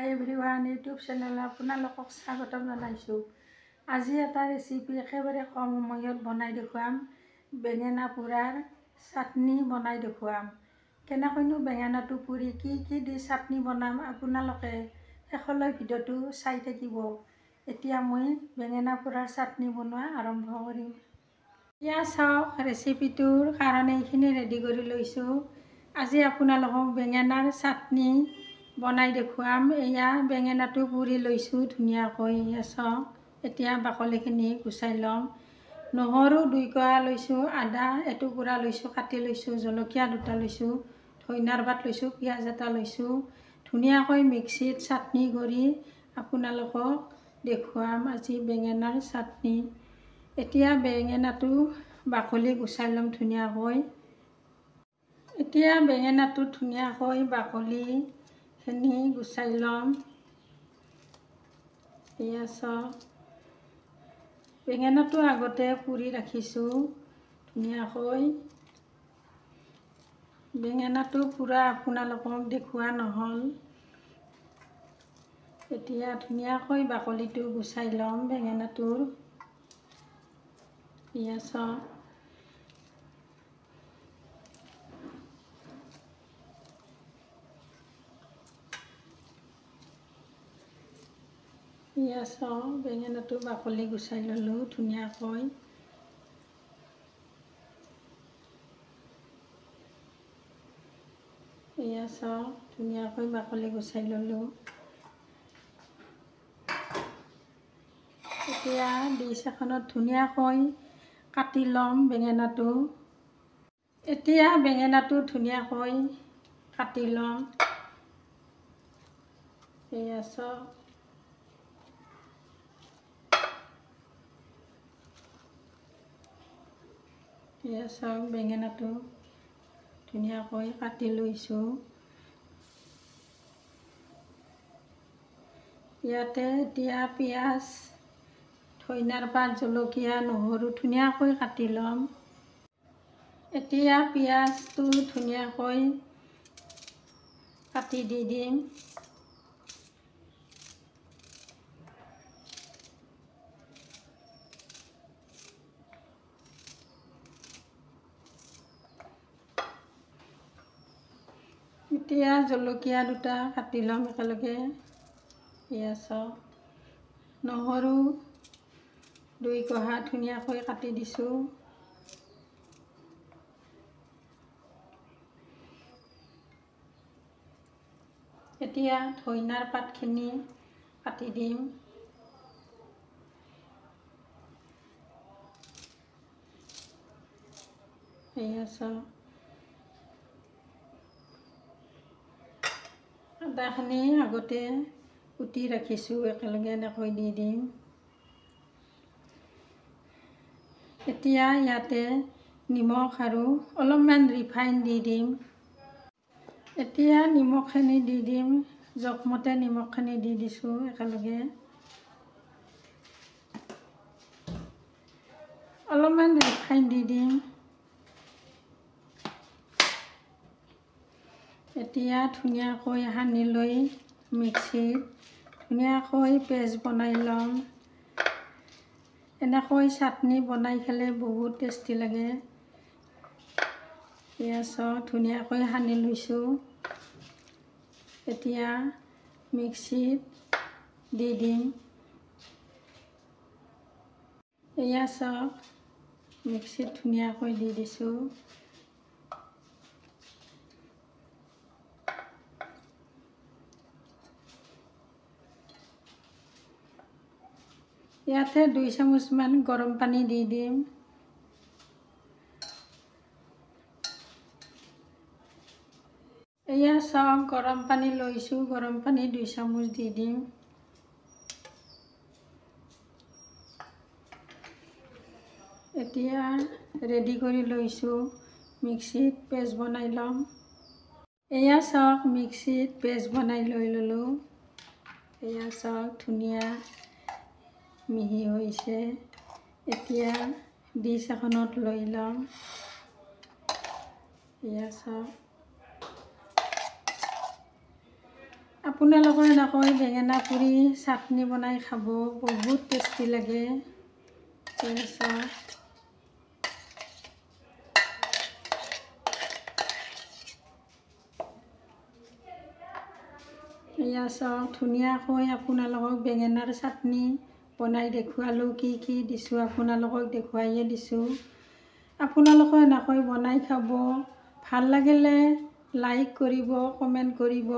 হাই everyone YouTube channel আপোনালোকক স্বাগতম জনাইছোঁ। আজি এটা ৰেচিপি একেবাৰে কম সময়ত বনাই দেখুৱাম। বেঙেনা পোৰাৰ চাটনি বনাই দেখুৱাম। কেনেকৈনো বেঙেনাটো পুৰি কি দি চাটনি বনাম আপোনালোকে শেষলৈ ভিডিঅ'টো চাই থাকিব। এতিয়া মই বেঙেনা পোৰাৰ চাটনি বনোৱা আৰম্ভ কৰিম। এতিয়া চাওক, ৰেচিপিটোৰ কাৰণে এইখিনি ৰেডি কৰি লৈছোঁ। আজি আপোনালোকক বেঙেনাৰ চাটনি বনাই দেখুৱাম। এয়া বেঙেনাটো পুৰি লৈছোঁ ধুনীয়াকৈ। চাওক, এতিয়া বাকলিখিনি গুচাই ল'ম। নহৰু 2 কোয়া লৈছোঁ, আদা এটুকুৰা লৈছোঁ, কাটি লৈছোঁ, জলকীয়া 2টা লৈছোঁ, ধনিয়াৰ পাত লৈছোঁ, পিঁয়াজ এটা লৈছোঁ। ধুনীয়াকৈ মিক্সিত চাটনি কৰি আপোনালোকক দেখুৱাম আজি বেঙেনাৰ চাটনি। এতিয়া বেঙেনাটো বাকলি গুচাই ল'ম ধুনীয়াকৈ। এতিয়া বেঙেনাটো ধুনীয়াকৈ বাকলিখিনি গুচাই ল'ম। এয়া চাওক, বেঙেনাটো আগতে পুৰি ৰাখিছোঁ ধুনীয়াকৈ। বেঙেনাটো পুৰা আপোনালোকক দেখুওৱা নহ'ল। এতিয়া ধুনীয়াকৈ বাকলিটো গুচাই ল'ম বেঙেনাটোৰ। এয়া চাওক, বেঙেনাটো বাকলি গুচাই ল'লোঁ ধুনীয়াকৈ। এয়া চাওক, ধুনীয়াকৈ বাকলি গুচাই ল'লোঁ। এতিয়া ডিছ এখনত ধুনীয়াকৈ কাটি ল'ম বেঙেনাটো। এতিয়া বেঙেনাটো ধুনীয়াকৈ কাটি ল'ম। এয়া চাওক, বেঙেনাটো ধুনীয়াকৈ কাটি লৈছোঁ। ইয়াতে এতিয়া পিঁয়াজ, ধনিয়াৰ পাত, জলকীয়া, নহৰু ধুনীয়াকৈ কাটি ল'ম। এতিয়া পিঁয়াজটো ধুনীয়াকৈ কাটি দি দিম। এতিয়া জলকীয়া 2টা কাটি ল'ম একেলগে। এয়া চাওক, নহৰু 2 কোয়া ধুনীয়াকৈ কাটি দিছোঁ। এতিয়া ধনিয়াৰ পাতখিনি কাটি দিম। এয়া চাওক, আদাখিনি আগতে কুটি ৰাখিছোঁ, একেলগে এনেকৈ দি দিম। এতিয়া ইয়াতে নিমখ আৰু অলপমান ৰিফাইন দি দিম। এতিয়া নিমখখিনি দি দিম, জোখমতে নিমখখিনি দি দিছোঁ একেলগে। অলপমান ৰিফাইন দি দিম। এতিয়া ধুনীয়াকৈ সানি লৈ মিক্সিত ধুনীয়াকৈ পেষ্ট বনাই ল'ম। এনেকৈ চাটনি বনাই খালে বহুত টেষ্টি লাগে। এয়া চাওক, ধুনীয়াকৈ সানি লৈছোঁ। এতিয়া মিক্সিত দি দিম। এয়া চাওক, মিক্সিত ধুনীয়াকৈ দি দিছোঁ। ইয়াতে 2 চামুচমান গৰম পানী দি দিম। এয়া চাওক, গৰম পানী লৈছোঁ, গৰম পানী 2 চামুচ দি দিম। এতিয়া ৰেডি কৰি লৈছোঁ, মিক্সিত পেষ্ট বনাই ল'ম। এয়া চাওক, মিক্সিত পেষ্ট বনাই লৈ ল'লোঁ। এয়া চাওক, ধুনীয়া মিহি হৈছে। এতিয়া ডিছ এখনত লৈ ল'ম। এয়া চাওক, আপোনালোকে এনেকৈ বেঙেনা পুৰি চাটনি বনাই খাব, বহুত টেষ্টি লাগে। এয়া চাওক ধুনীয়াকৈ আপোনালোকক বেঙেনাৰ চাটনি বনাই দেখুৱালোঁ। কি দিছোঁ আপোনালোকক দেখুৱাইয়ে দিছোঁ। আপোনালোকে এনেকৈ বনাই খাব। ভাল লাগিলে লাইক কৰিব, কমেণ্ট কৰিব,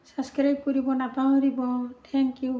ছাবস্ক্ৰাইব কৰিব নাপাহৰিব। Thank U.